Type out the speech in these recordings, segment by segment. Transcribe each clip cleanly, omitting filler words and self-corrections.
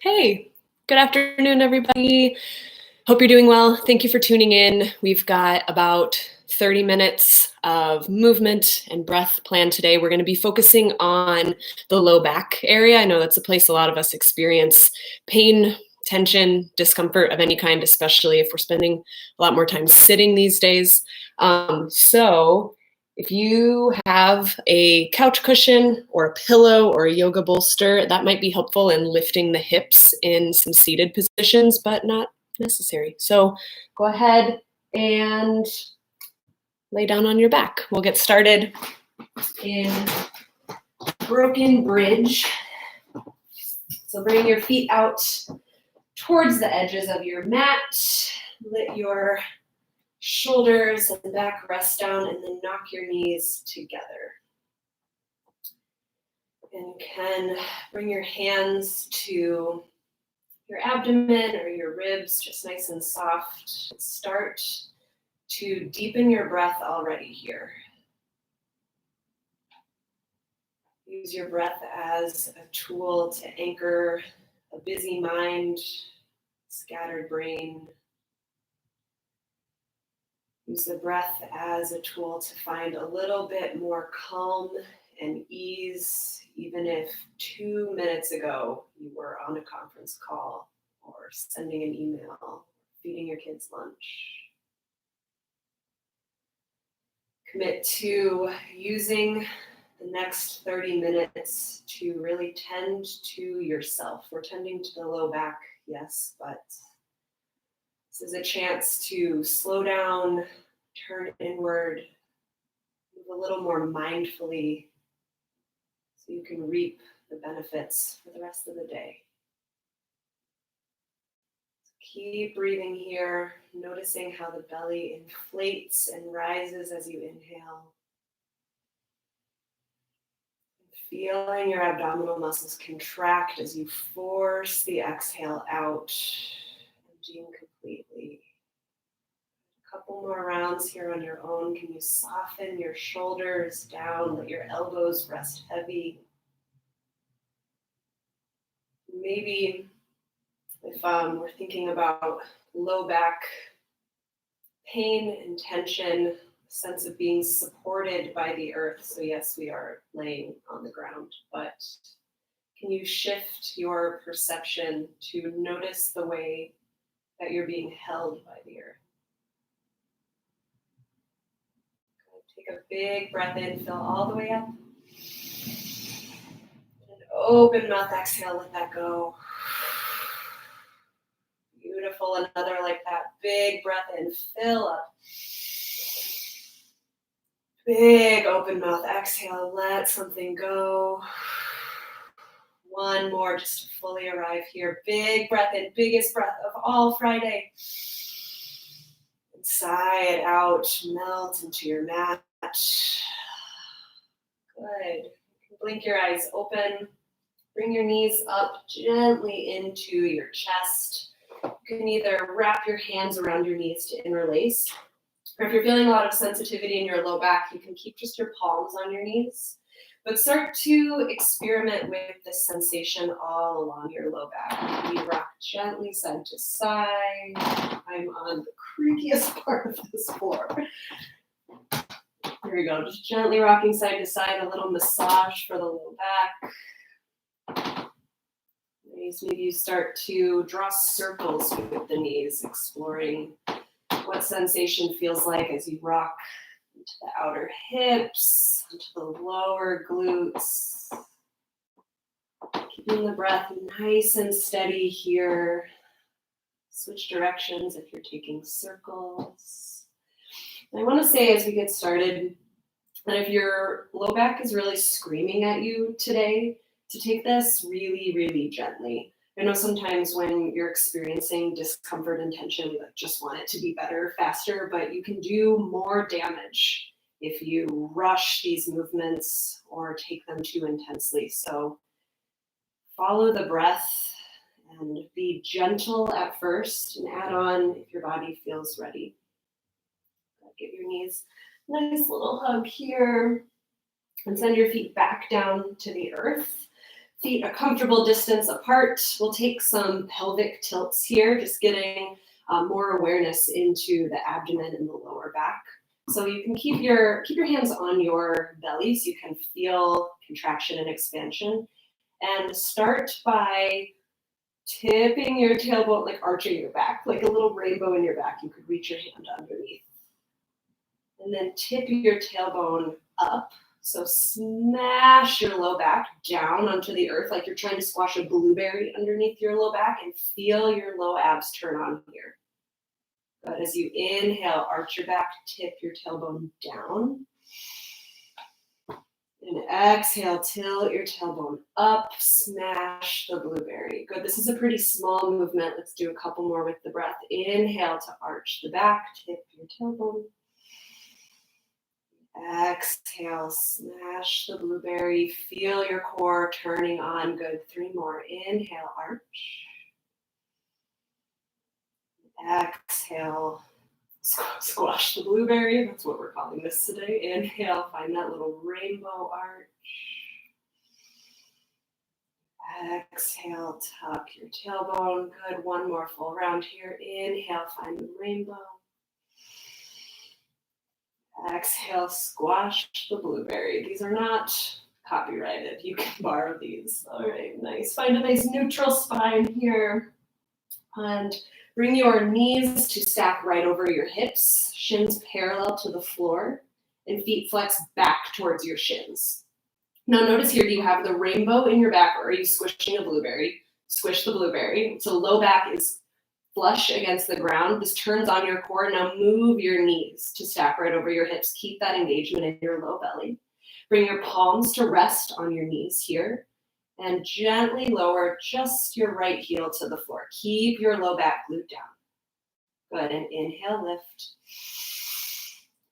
Hey, good afternoon, everybody. Hope you're doing well. Thank you for tuning in. We've got about 30 minutes of movement and breath planned today. We're going to be focusing on the low back area. I know that's a place a lot of us experience pain, tension, discomfort of any kind, especially if we're spending a lot more time sitting these days. So if you have a couch cushion or a pillow or a yoga bolster, that might be helpful in lifting the hips in some seated positions, but not necessary. So go ahead and lay down on your back. We'll get started in broken bridge. So bring your feet out towards the edges of your mat. Let your shoulders and back rest down, and then knock your knees together. And you can bring your hands to your abdomen or your ribs, just nice and soft. Start to deepen your breath already here. Use your breath as a tool to anchor a busy mind, scattered brain. Use the breath as a tool to find a little bit more calm and ease, even if 2 minutes ago you were on a conference call or sending an email, feeding your kids lunch. Commit to using the next 30 minutes to really tend to yourself. We're tending to the low back, yes, but this is a chance to slow down, turn inward, move a little more mindfully so you can reap the benefits for the rest of the day. So keep breathing here, noticing how the belly inflates and rises as you inhale. Feeling your abdominal muscles contract as you force the exhale out, emptying completely. A couple more rounds here on your own. Can you soften your shoulders down, let your elbows rest heavy? Maybe if we're thinking about low back pain and tension, sense of being supported by the earth. So yes, we are laying on the ground, but can you shift your perception to notice the way that you're being held by the earth? Take a big breath in, fill all the way up. And open mouth, exhale, let that go. Beautiful, another like that. Big breath in, fill up. Big open mouth, exhale, let something go. One more just to fully arrive here. Big breath in, biggest breath of all Friday. And sigh it out, melt into your mat. Good. Blink your eyes open. Bring your knees up gently into your chest. You can either wrap your hands around your knees to interlace, or if you're feeling a lot of sensitivity in your low back, you can keep just your palms on your knees. But start to experiment with this sensation all along your low back. We rock gently side to side. I'm on the creakiest part of this floor. Here we go, just gently rocking side to side, a little massage for the low back. Maybe you start to draw circles with the knees, exploring what sensation feels like as you rock into the outer hips, into the lower glutes. Keeping the breath nice and steady here. Switch directions if you're taking circles. And I want to say as we get started that if your low back is really screaming at you today, to take this really, really gently. I know sometimes when you're experiencing discomfort and tension, we just want it to be better, faster, but you can do more damage if you rush these movements or take them too intensely. So follow the breath and be gentle at first and add on if your body feels ready. Get your knees, nice little hug here, and send your feet back down to the earth. Feet a comfortable distance apart. We'll take some pelvic tilts here, just getting more awareness into the abdomen and the lower back. So you can keep your hands on your belly so you can feel contraction and expansion. And start by tipping your tailbone, like arching your back, like a little rainbow in your back. You could reach your hand underneath. And then tip your tailbone up. So smash your low back down onto the earth like you're trying to squash a blueberry underneath your low back, and feel your low abs turn on here. But as you inhale, arch your back, tip your tailbone down. And exhale, tilt your tailbone up, smash the blueberry. Good, this is a pretty small movement. Let's do a couple more with the breath. Inhale to arch the back, tip your tailbone. Exhale, smash the blueberry. Feel your core turning on. Good. 3 more. Inhale, arch. Exhale, squash the blueberry. That's what we're calling this today. Inhale, find that little rainbow arch. Exhale, tuck your tailbone. Good. 1 more full round here. Inhale, find the rainbow. Exhale, squash the blueberry. These are not copyrighted. You can borrow these. All right, nice. Find a nice neutral spine here. And bring your knees to stack right over your hips, shins parallel to the floor, and feet flex back towards your shins. Now notice here, do you have the rainbow in your back, or are you squishing a blueberry? Squish the blueberry. So low back is flush against the ground. This turns on your core. Now move your knees to stack right over your hips. Keep that engagement in your low belly. Bring your palms to rest on your knees here. And gently lower just your right heel to the floor. Keep your low back glute down. Good, and inhale, lift.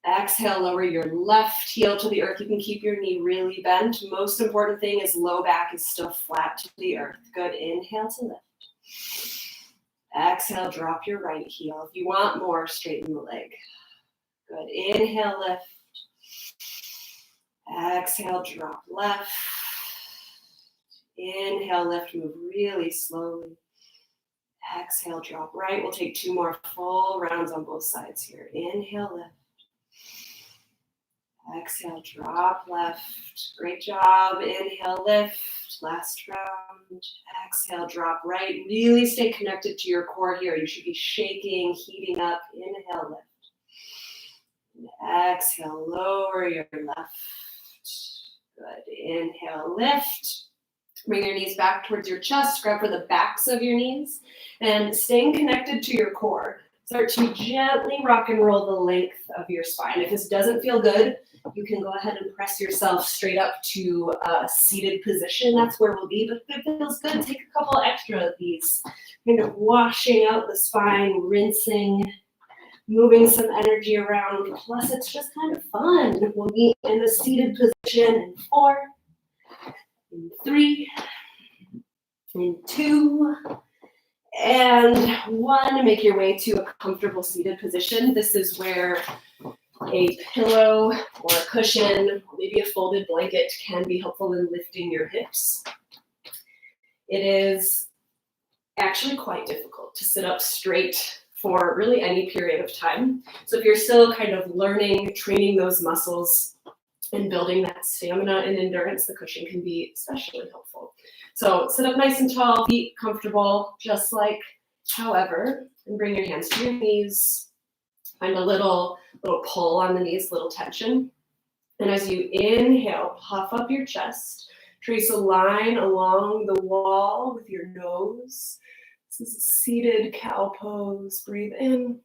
Exhale, lower your left heel to the earth. You can keep your knee really bent. Most important thing is low back is still flat to the earth. Good, inhale to lift. Exhale, drop your right heel. If you want more, straighten the leg. Good, inhale, lift. Exhale, drop left. Inhale, lift, move really slowly. Exhale, drop right. We'll take 2 more full rounds on both sides here. Inhale, lift. Exhale, drop left. Great job. Inhale, lift. Last round. Exhale, drop right. Really stay connected to your core here. You should be shaking, heating up. Inhale, lift. And exhale, lower your left. Good. Inhale, lift. Bring your knees back towards your chest. Grab for the backs of your knees. And staying connected to your core, start to gently rock and roll the length of your spine. If this doesn't feel good, you can go ahead and press yourself straight up to a seated position. That's where we'll be. But if it feels good, take a couple extra of these. Kind of washing out the spine, rinsing, moving some energy around. Plus, it's just kind of fun. We'll be in a seated position in 4, in 3, in 2, and 1. Make your way to a comfortable seated position. This is where a pillow or a cushion, or maybe a folded blanket can be helpful in lifting your hips. It is actually quite difficult to sit up straight for really any period of time. So if you're still kind of learning, training those muscles, and building that stamina and endurance, the cushion can be especially helpful. So sit up nice and tall, feet comfortable, just like however, and bring your hands to your knees. Find a little pull on the knees, little tension. And as you inhale, puff up your chest. Trace a line along the wall with your nose. This is a seated cow pose. Breathe in.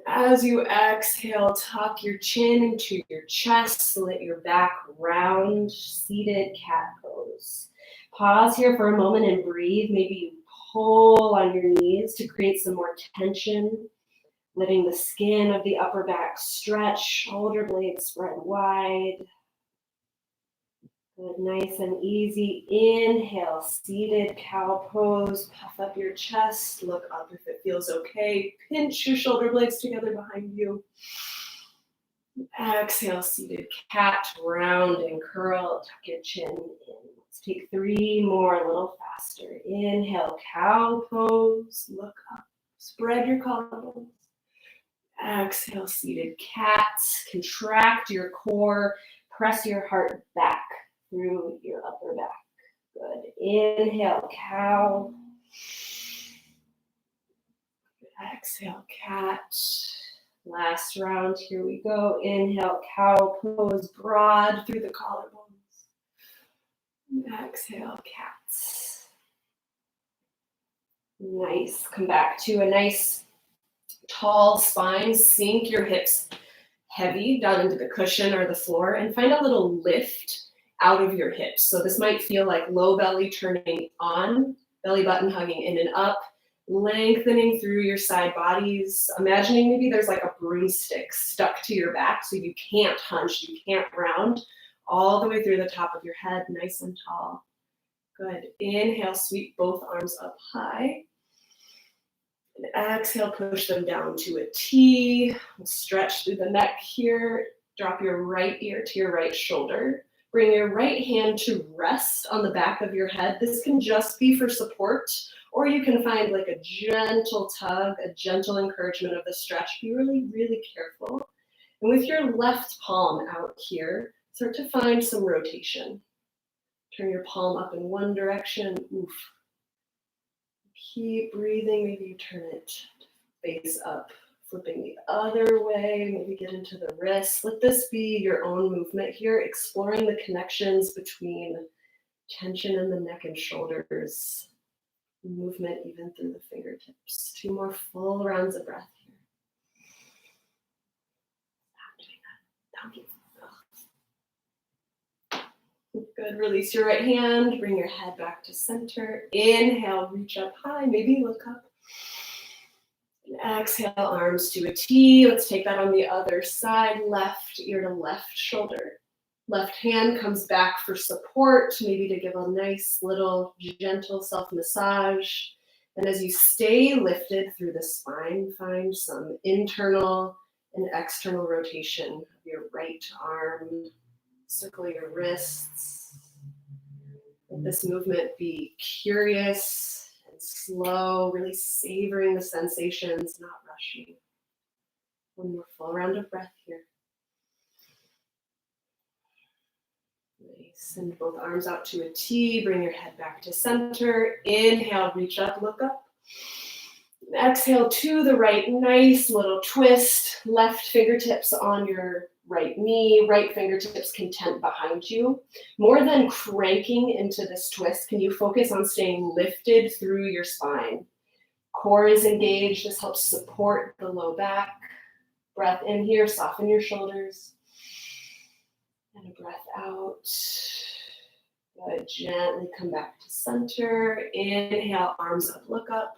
As you exhale, tuck your chin into your chest, let your back round, seated cat pose. Pause here for a moment and breathe. Maybe you pull on your knees to create some more tension, letting the skin of the upper back stretch, shoulder blades spread wide. Good, nice and easy. Inhale, seated cow pose. Puff up your chest. Look up if it feels okay. Pinch your shoulder blades together behind you. Exhale, seated cat. Round and curl. Tuck your chin in. Let's take 3 more, a little faster. Inhale, cow pose, look up. Spread your collarbones. Exhale, seated cats. Contract your core. Press your heart back through your upper back. Good. Inhale, cow. Exhale, cat. Last round, here we go. Inhale, cow pose, broad through the collarbones. Exhale, cat. Nice. Come back to a nice tall spine. Sink your hips heavy down into the cushion or the floor and find a little lift out of your hips. So this might feel like low belly turning on, belly button hugging in and up, lengthening through your side bodies. Imagining maybe there's like a broomstick stuck to your back so you can't hunch, you can't round, all the way through the top of your head, nice and tall. Good. Inhale, sweep both arms up high. And exhale, push them down to a T. We'll stretch through the neck here. Drop your right ear to your right shoulder. Bring your right hand to rest on the back of your head. This can just be for support, or you can find like a gentle tug, a gentle encouragement of the stretch. Be really, really careful. And with your left palm out here, start to find some rotation. Turn your palm up in one direction. Oof. Keep breathing. Maybe you turn it face up, flipping the other way. Maybe get into the wrist. Let this be your own movement here, exploring the connections between tension in the neck and shoulders, movement even through the fingertips. 2 more full rounds of breath here. Stop doing that. Good. Release your right hand. Bring your head back to center. Inhale, reach up high. Maybe look up. And exhale, arms to a T. Let's take that on the other side. Left ear to left shoulder. Left hand comes back for support, maybe to give a nice little gentle self-massage. And as you stay lifted through the spine, find some internal and external rotation of your right arm. Circle your wrists. Let this movement be curious and slow, really savoring the sensations, not rushing. 1 more full round of breath here. Nice. Send both arms out to a T. Bring your head back to center. Inhale, reach up, look up. Exhale to the right, nice little twist. Left fingertips on your right knee, right fingertips content behind you. More than cranking into this twist, can you focus on staying lifted through your spine? Core is engaged. This helps support the low back. Breath in here, soften your shoulders. And a breath out. Good. Gently come back to center. Inhale, arms up, look up.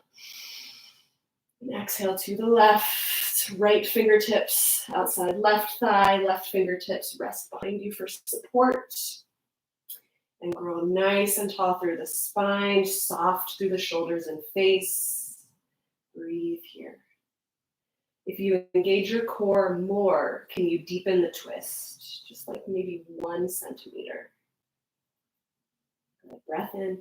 And exhale to the left, right fingertips outside left thigh, left fingertips rest behind you for support. And grow nice and tall through the spine, soft through the shoulders and face. Breathe here. If you engage your core more, can you deepen the twist? Just like maybe 1 centimeter. Good. Breath in.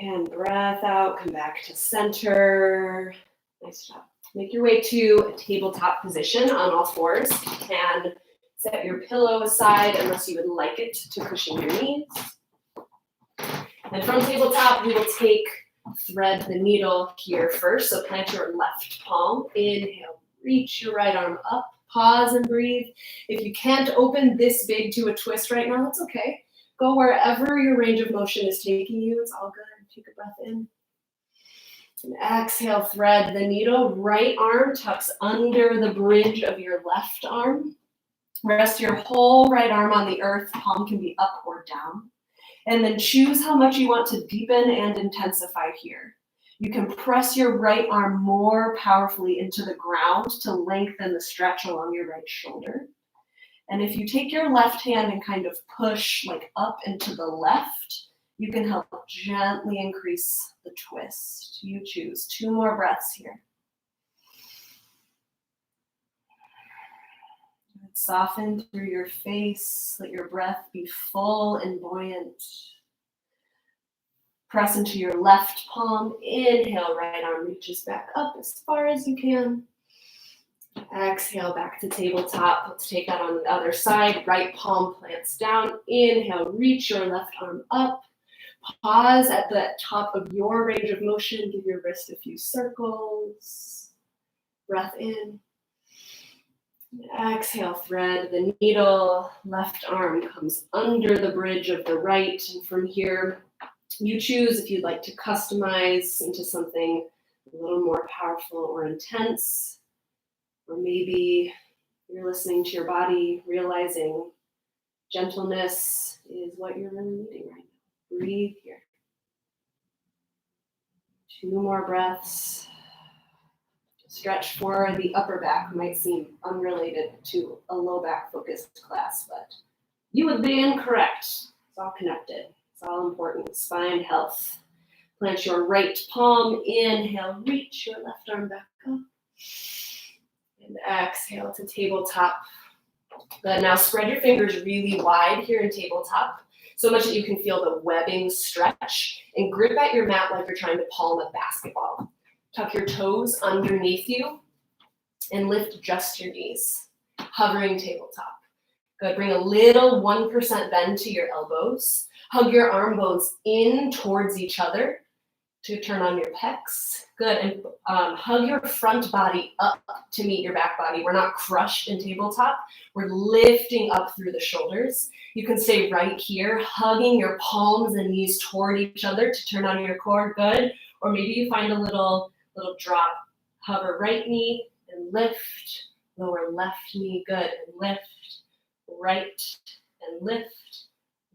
And breath out, come back to center. Nice job. Make your way to a tabletop position on all fours. You can set your pillow aside unless you would like it to cushion your knees. And from tabletop, we will thread the needle here first. So plant your left palm. Inhale, reach your right arm up. Pause and breathe. If you can't open this big to a twist right now, that's okay. Go wherever your range of motion is taking you. It's all good. Take a breath in. And exhale, thread the needle. Right arm tucks under the bridge of your left arm. Rest your whole right arm on the earth. Palm can be up or down. And then choose how much you want to deepen and intensify here. You can press your right arm more powerfully into the ground to lengthen the stretch along your right shoulder. And if you take your left hand and kind of push like up into the left, you can help gently increase the twist. You choose. 2 more breaths here. Soften through your face. Let your breath be full and buoyant. Press into your left palm. Inhale, right arm reaches back up as far as you can. Exhale, back to tabletop. Let's take that on the other side. Right palm plants down. Inhale, reach your left arm up. Pause at the top of your range of motion. Give your wrist a few circles. Breath in. Exhale, thread the needle. Left arm comes under the bridge of the right. And from here, you choose if you'd like to customize into something a little more powerful or intense. Or maybe you're listening to your body, realizing gentleness is what you're really needing right now. Breathe here. 2 more breaths. Stretch for the upper back. Might seem unrelated to a low back focused class, but you would be incorrect. It's all connected. It's all important. Spine health. Plant your right palm. Inhale, reach your left arm back up. And exhale to tabletop. Good. Now spread your fingers really wide here in tabletop, so much that you can feel the webbing stretch, and grip at your mat like you're trying to palm a basketball. Tuck your toes underneath you and lift just your knees, hovering tabletop. Good. Bring a little 1% bend to your elbows. Hug your arm bones in towards each other to turn on your pecs. Good. And hug your front body up to meet your back body. We're not crushed in tabletop. We're lifting up through the shoulders. You can stay right here, hugging your palms and knees toward each other to turn on your core. Good. Or maybe you find a little drop. Hover right knee and lift. Lower left knee. Good. And lift. Right and lift.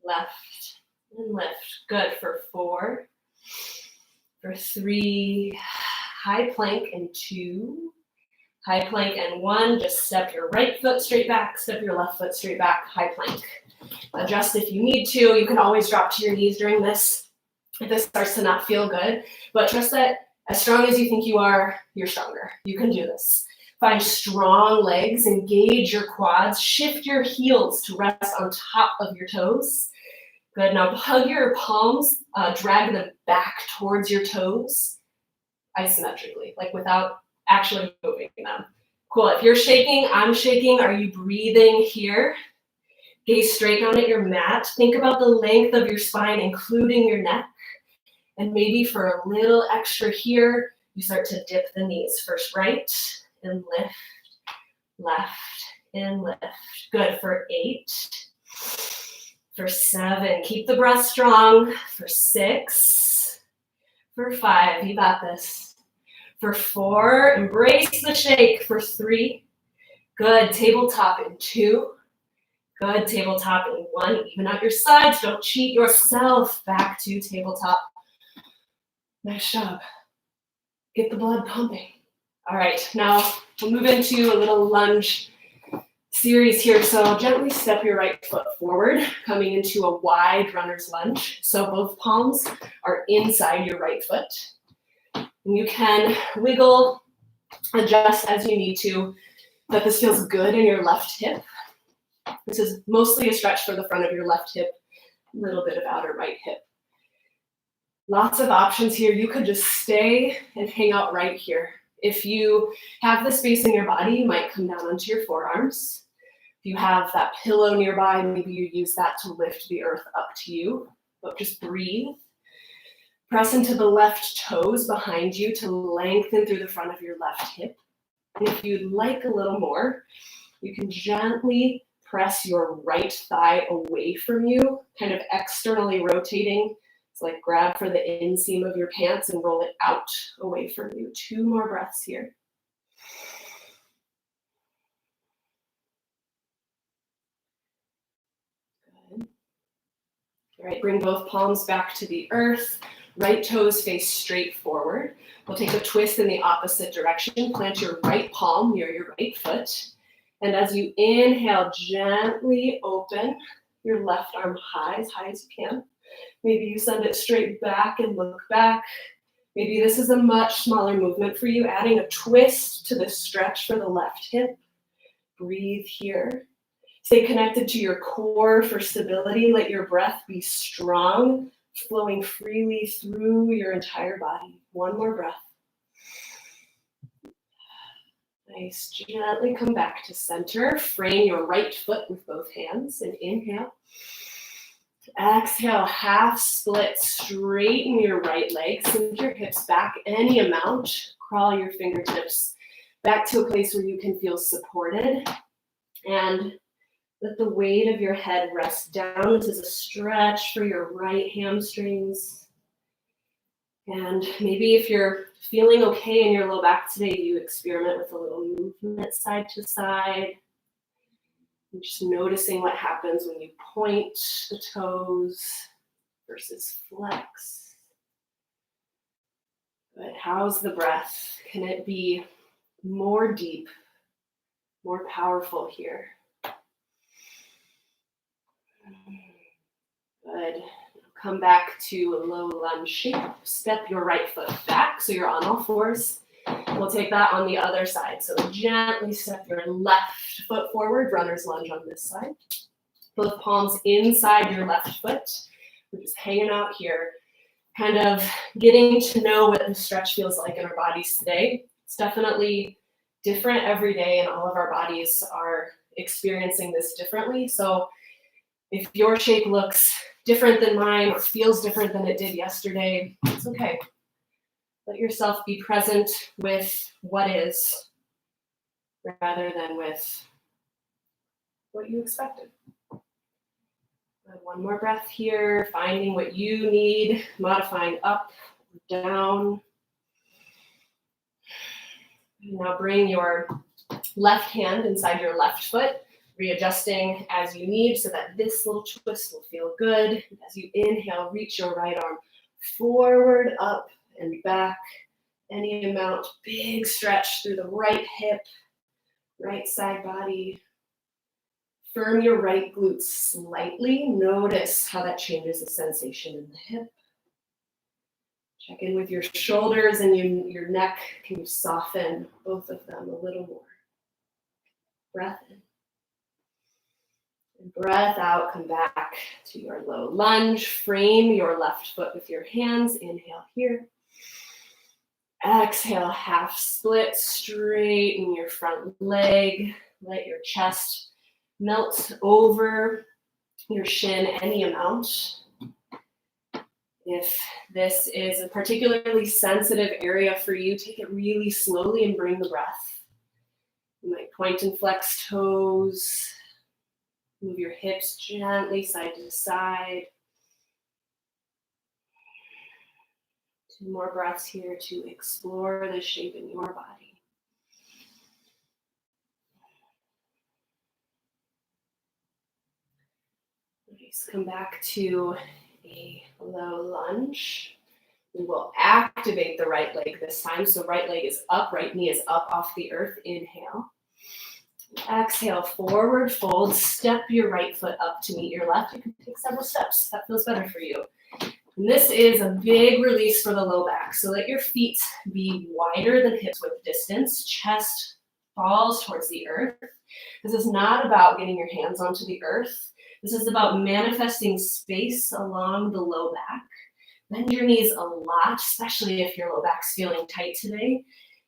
Left and lift. Good. For 4. For 3, high plank and 2, high plank and 1. Just step your right foot straight back, step your left foot straight back, high plank. Adjust if you need to. You can always drop to your knees during this if this starts to not feel good. But trust that as strong as you think you are, you're stronger. You can do this. Find strong legs, engage your quads, shift your heels to rest on top of your toes. Good. Now hug your palms, drag them back towards your toes, isometrically, like without actually moving them. Cool. If you're shaking, I'm shaking. Are you breathing here? Gaze straight down at your mat. Think about the length of your spine, including your neck. And maybe for a little extra here, you start to dip the knees. First right and lift, left and lift. Good. For 8. For 7, keep the breath strong. For 6, for 5, you got this. For 4, embrace the shake. For 3, good, tabletop in 2, good, tabletop in 1. Even out your sides, don't cheat yourself. Back to tabletop. Nice job. Get the blood pumping. All right, now we'll move into a little lunge series here. So gently step your right foot forward, coming into a wide runner's lunge. So both palms are inside your right foot. And you can wiggle, adjust as you need to, that this feels good in your left hip. This is mostly a stretch for the front of your left hip, a little bit of outer right hip. Lots of options here. You could just stay and hang out right here. If you have the space in your body, you might come down onto your forearms. If you have that pillow nearby, maybe you use that to lift the earth up to you. But just breathe. Press into the left toes behind you to lengthen through the front of your left hip. And if you'd like a little more, you can gently press your right thigh away from you, kind of externally rotating. It's like grab for the inseam of your pants and roll it out away from you. 2 more breaths here. Good. All right, bring both palms back to the earth. Right toes face straight forward. We'll take a twist in the opposite direction. Plant your right palm near your right foot. And as you inhale, gently open your left arm high as you can. Maybe you send it straight back and look back. Maybe this is a much smaller movement for you, adding a twist to the stretch for the left hip. Breathe here. Stay connected to your core for stability. Let your breath be strong, flowing freely through your entire body. One more breath. Nice. Gently come back to center. Frame your right foot with both hands and inhale. Exhale, half split. Straighten your right leg. Sink your hips back any amount. Crawl your fingertips back to a place where you can feel supported. And let the weight of your head rest down. This is a stretch for your right hamstrings. And maybe if you're feeling okay in your low back today, you experiment with a little movement side to side. And just noticing what happens when you point the toes versus flex. But how's the breath? Can it be more deep, more powerful here? Good. Come back to a low lunge shape. Step your right foot back so you're on all fours. We'll take that on the other side. So gently step your left foot forward, runner's lunge on this side. Both palms inside your left foot. We're just hanging out here, kind of getting to know what the stretch feels like in our bodies today. It's definitely different every day, and all of our bodies are experiencing this differently. So if your shape looks different than mine or feels different than it did yesterday, it's okay. Let yourself be present with what is rather than with what you expected. One more breath here, finding what you need, modifying up, down. Now bring your left hand inside your left foot, readjusting as you need so that this little twist will feel good. As you inhale, reach your right arm forward, up, and back. Any amount, big stretch through the right hip, right side body. Firm your right glutes slightly. Notice how that changes the sensation in the hip. Check in with your shoulders and your neck. Can you soften both of them a little more? Breath in. And breath out, come back to your low lunge. Frame your left foot with your hands. Inhale here. Exhale, half split. Straighten your front leg. Let your chest melt over your shin any amount. If this is a particularly sensitive area for you, take it really slowly and bring the breath. You might point and flex toes. Move your hips gently side to side. 2 more breaths here to explore the shape in your body. Nice. Come back to a low lunge. We will activate the right leg this time. So right leg is up, right knee is up off the earth. Inhale. Exhale, forward fold. Step your right foot up to meet your left. You can take several steps. That feels better for you. And this is a big release for the low back. So let your feet be wider than hips width distance. Chest falls towards the earth. This is not about getting your hands onto the earth. This is about manifesting space along the low back. Bend your knees a lot, especially if your low back's feeling tight today.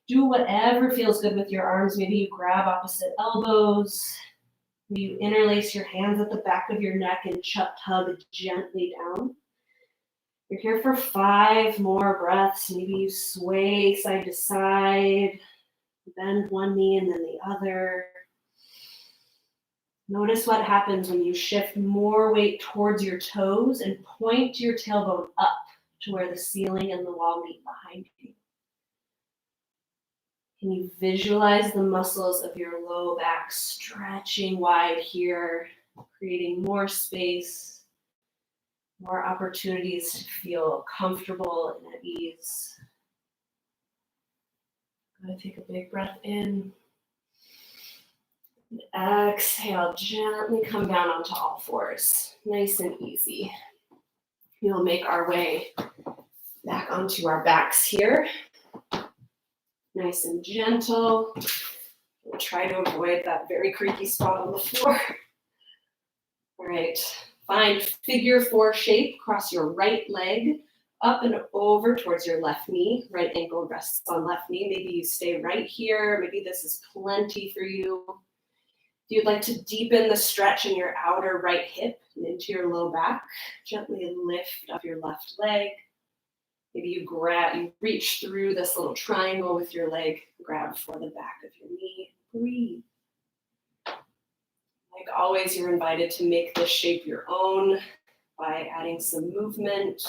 Do whatever feels good with your arms. Maybe you grab opposite elbows. Maybe you interlace your hands at the back of your neck and tug gently down. You're here for 5 more breaths. Maybe you sway side to side, bend one knee and then the other. Notice what happens when you shift more weight towards your toes and point your tailbone up to where the ceiling and the wall meet behind you. Can you visualize the muscles of your low back stretching wide here, creating more space, more opportunities to feel comfortable and at ease? I'm going to take a big breath in. And exhale, gently come down onto all fours. Nice and easy. We'll make our way back onto our backs here. Nice and gentle. We'll try to avoid that very creaky spot on the floor. All right, find figure 4 shape. Cross your right leg up and over towards your left knee. Right ankle rests on left knee. Maybe you stay right here. Maybe this is plenty for you. If you'd like to deepen the stretch in your outer right hip and into your low back, gently lift up your left leg. Maybe you reach through this little triangle with your leg, grab for the back of your knee, breathe. Like always, you're invited to make this shape your own by adding some movement,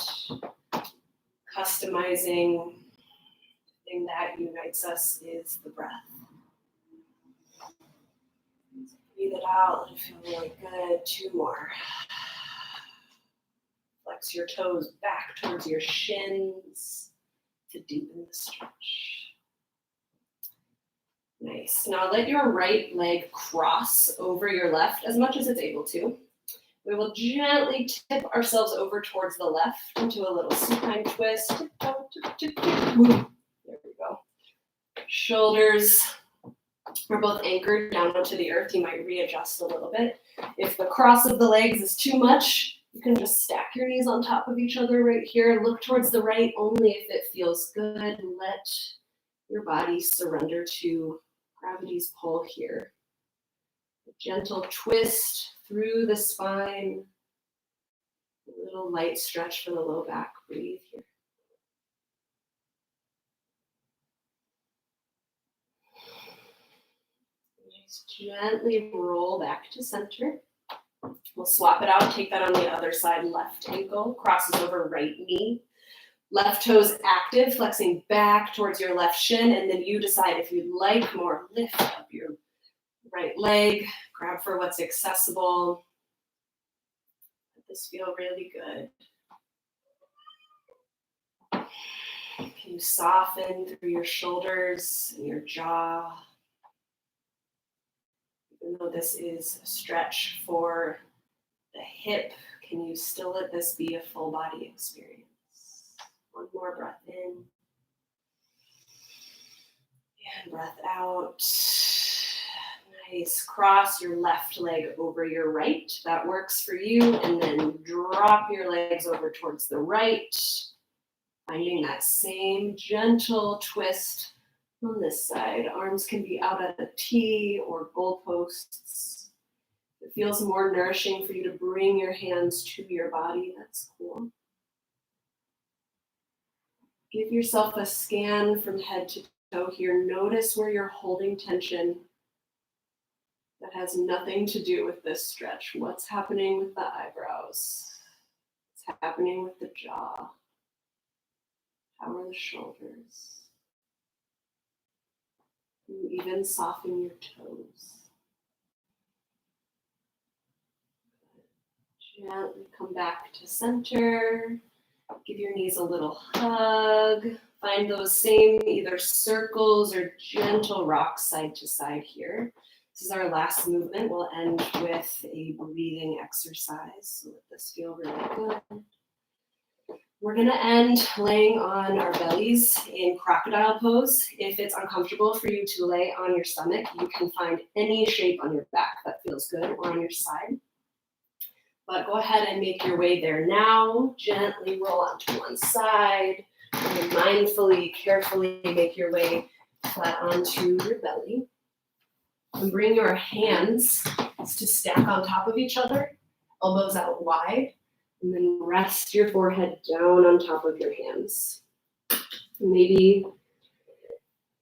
customizing. The thing that unites us is the breath. Breathe it out, let it feel really good. 2 more. Flex your toes back towards your shins to deepen the stretch. Nice. Now let your right leg cross over your left as much as it's able to. We will gently tip ourselves over towards the left into a little supine twist. There we go. Shoulders are both anchored down onto the earth. You might readjust a little bit. If the cross of the legs is too much, you can just stack your knees on top of each other right here. Look towards the right only if it feels good. Let your body surrender to gravity's pull here. A gentle twist through the spine. A little light stretch for the low back. Breathe here. Nice. Gently roll back to center. We'll swap it out. Take that on the other side. Left ankle crosses over right knee. Left toes active, flexing back towards your left shin, and then you decide if you'd like more. Lift up your right leg, grab for what's accessible. Let this feel really good. Can you soften through your shoulders and your jaw? Even though this is a stretch for the hip, can you still let this be a full body experience? 1 more breath in. And breath out. Nice. Cross your left leg over your right. That works for you. And then drop your legs over towards the right. Finding that same gentle twist on this side. Arms can be out at a T or goalposts. If it feels more nourishing for you to bring your hands to your body, that's cool. Give yourself a scan from head to toe here. Notice where you're holding tension that has nothing to do with this stretch. What's happening with the eyebrows? What's happening with the jaw? How are the shoulders? You even soften your toes. Gently come back to center. Give your knees a little hug. Find those same either circles or gentle rocks side to side here. This is our last movement. We'll end with a breathing exercise. So let this feel really good. We're going to end laying on our bellies in crocodile pose. If it's uncomfortable for you to lay on your stomach, you can find any shape on your back that feels good or on your side. But go ahead and make your way there now. Gently roll onto one side. And mindfully, carefully make your way flat onto your belly. And bring your hands to stack on top of each other, elbows out wide. And then rest your forehead down on top of your hands. Maybe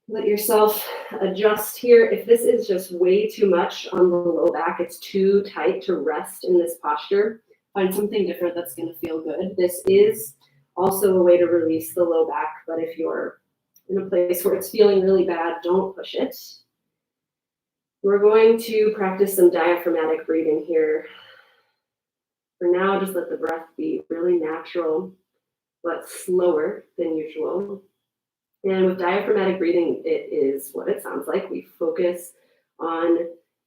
let yourself adjust here. If this is just way too much on the low back, it's too tight to rest in this posture, find something different that's going to feel good. This is also a way to release the low back, but if you're in a place where it's feeling really bad, don't push it. We're going to practice some diaphragmatic breathing here. For now, just let the breath be really natural, but slower than usual. And with diaphragmatic breathing, it is what it sounds like. We focus on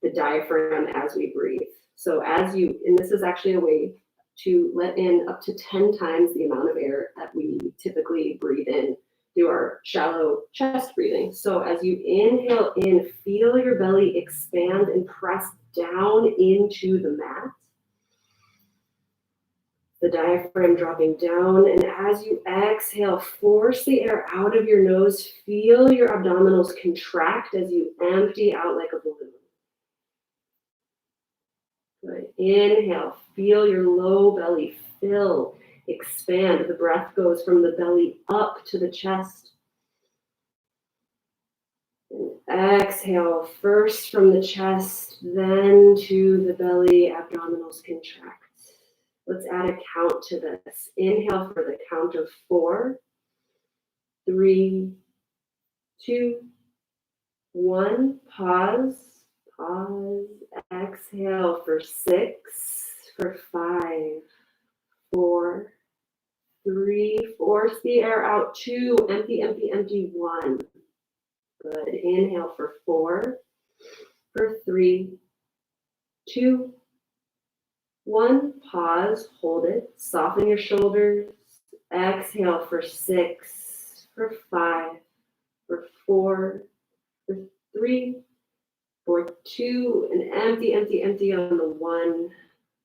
the diaphragm as we breathe. So and this is actually a way to let in up to 10 times the amount of air that we typically breathe in do our shallow chest breathing. So as you inhale in, feel your belly expand and press down into the mat. The diaphragm dropping down, and as you exhale, force the air out of your nose. Feel your abdominals contract as you empty out like a balloon. Good. Inhale, feel your low belly fill, expand. The breath goes from the belly up to the chest. And exhale, first from the chest, then to the belly, abdominals contract. Let's add a count to this. Inhale for the count of 4, 3, 2, 1. Pause. Pause. Exhale for 6, for 5, 4, 3. Force the air out. 2. Empty, empty, empty. 1. Good. Inhale for 4, for 3, 2, 1. Pause. Hold it. Soften your shoulders. Exhale for 6, for 5, for 4, for 3, for 2, and empty, empty, empty on the 1.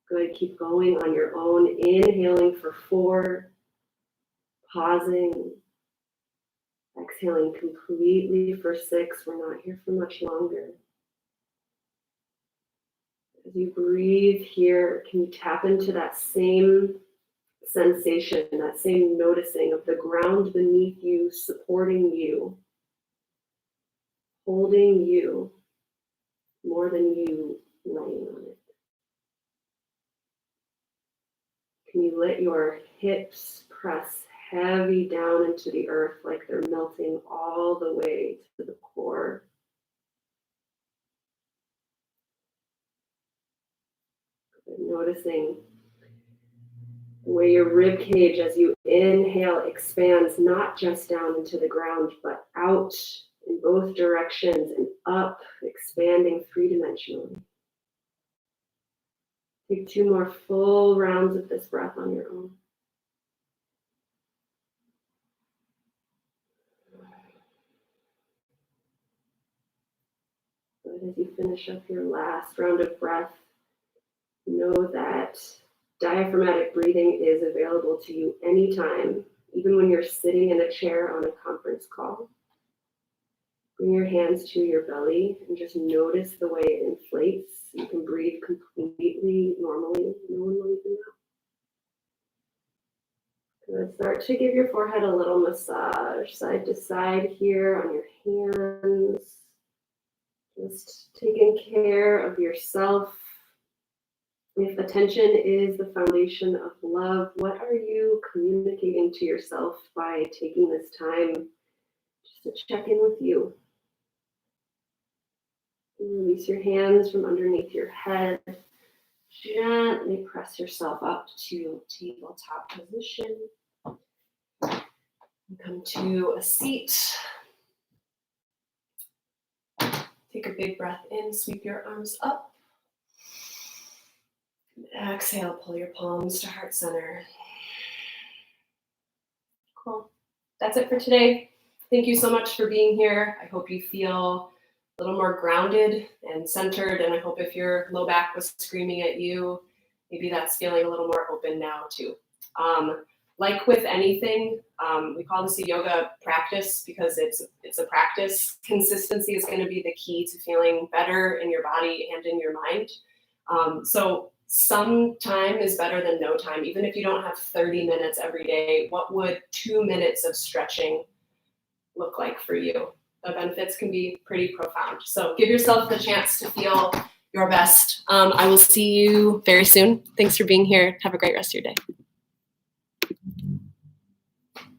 Good. Keep going on your own. Inhaling for 4, pausing, exhaling completely for 6. We're not here for much longer. As you breathe here, can you tap into that same sensation, that same noticing of the ground beneath you, supporting you, holding you more than you laying on it? Can you let your hips press heavy down into the earth like they're melting all the way to the core? Noticing the way your rib cage, as you inhale, expands not just down into the ground, but out in both directions and up, expanding three-dimensionally. Take 2 more full rounds of this breath on your own. But as you finish up your last round of breath, know that diaphragmatic breathing is available to you anytime, even when you're sitting in a chair on a conference call. Bring your hands to your belly and just notice the way it inflates. You can breathe completely normally. No one will even know. Good. Start to give your forehead a little massage, side to side here on your hands. Just taking care of yourself. If attention is the foundation of love, what are you communicating to yourself by taking this time just to check in with you? Release your hands from underneath your head. Gently press yourself up to tabletop position. Come to a seat. Take a big breath in, sweep your arms up. Exhale, pull your palms to heart center. Cool. That's it for today. Thank you so much for being here. I hope you feel a little more grounded and centered, and I hope if your low back was screaming at you, maybe that's feeling a little more open now too. Like with anything, we call this a yoga practice because it's a practice. Consistency is going to be the key to feeling better in your body and in your mind. So some time is better than no time. Even if you don't have 30 minutes every day, what would 2 minutes of stretching look like for you? The benefits can be pretty profound. So give yourself the chance to feel your best. I will see you very soon. Thanks for being here. Have a great rest of your day.